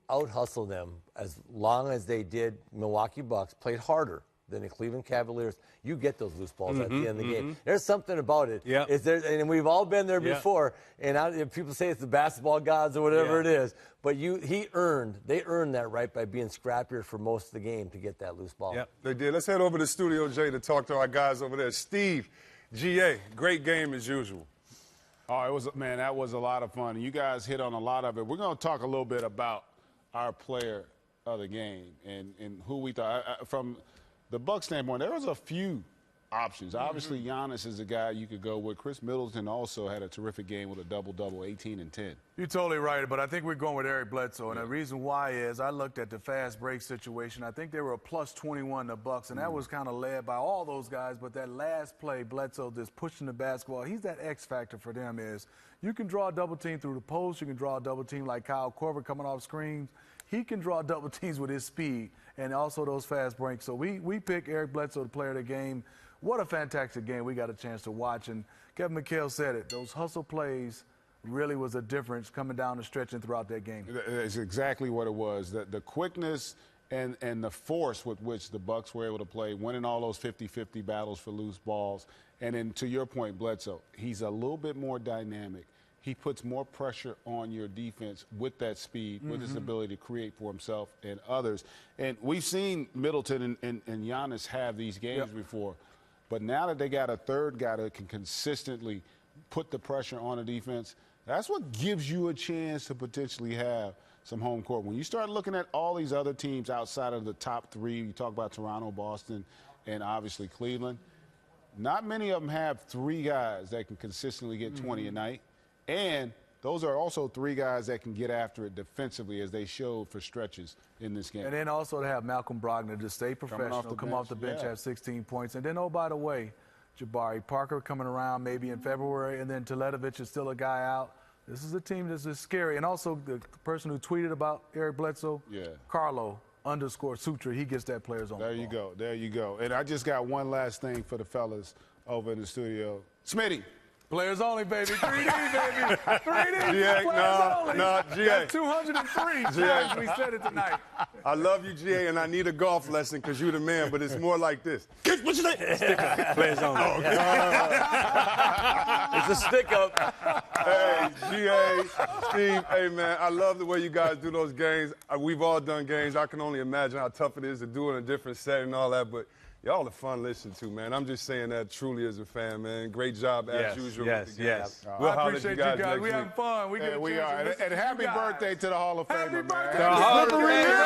out-hustle them as long as they did Milwaukee Bucks, played harder than the Cleveland Cavaliers, you get those loose balls at the end of the game. There's something about it. Yep. And we've all been there before. And people say it's the basketball gods or whatever it is, but they earned that right by being scrappier for most of the game to get that loose ball. Yep, they did. Let's head over to Studio J to talk to our guys over there. Steve, GA, great game as usual. Oh, that was a lot of fun. You guys hit on a lot of it. We're going to talk a little bit about our player of the game and who we thought. From the Bucs standpoint, there was a few options. Obviously, Giannis is a guy you could go with. Chris Middleton also had a terrific game with a double-double, 18 and 10. You're totally right, but I think we're going with Eric Bledsoe, and the reason why is I looked at the fast break situation. I think they were a plus 21, the Bucs, and that was kind of led by all those guys, but that last play, Bledsoe just pushing the basketball, he's that X factor for them is you can draw a double team through the post, you can draw a double team like Kyle Korver coming off screens. He can draw double teams with his speed and also those fast breaks. So we pick Eric Bledsoe, the player of the game. What a fantastic game we got a chance to watch. And Kevin McHale said it. Those hustle plays really was a difference coming down the stretch and throughout that game. It's exactly what it was. The quickness and the force with which the Bucs were able to play, winning all those 50-50 battles for loose balls. And then to your point, Bledsoe, he's a little bit more dynamic. He puts more pressure on your defense with that speed, with his ability to create for himself and others. And we've seen Middleton and Giannis have these games before. But now that they got a third guy that can consistently put the pressure on the defense, that's what gives you a chance to potentially have some home court. When you start looking at all these other teams outside of the top three, you talk about Toronto, Boston, and obviously Cleveland, not many of them have three guys that can consistently get 20 a night. And those are also three guys that can get after it defensively, as they showed for stretches in this game. And then also to have Malcolm Brogdon to stay professional, come off the bench, have 16 points. And then, oh, by the way, Jabari Parker coming around maybe in February, and then Teletovic is still a guy out. This is a team that's just scary. And also the person who tweeted about Eric Bledsoe, Carlo_Sutra, he gets that players on. There you go. There you go. And I just got one last thing for the fellas over in the studio. Smitty. Players only, baby. 3D, baby. 3D. GA, no, GA. That's 203 times we said it tonight. I love you, GA, and I need a golf lesson because you're the man, but it's more like this. What you say? Stick up. Players only. It's a stick up. Hey, GA, Steve, hey, man, I love the way you guys do those games. We've all done games. I can only imagine how tough it is to do it in a different setting and all that, but y'all are fun to listen to, man. I'm just saying that truly as a fan, man. Great job as usual. Yes. We'll I appreciate you guys. next We having fun. We are. And happy birthday to the Hall of Famer, man. Happy birthday.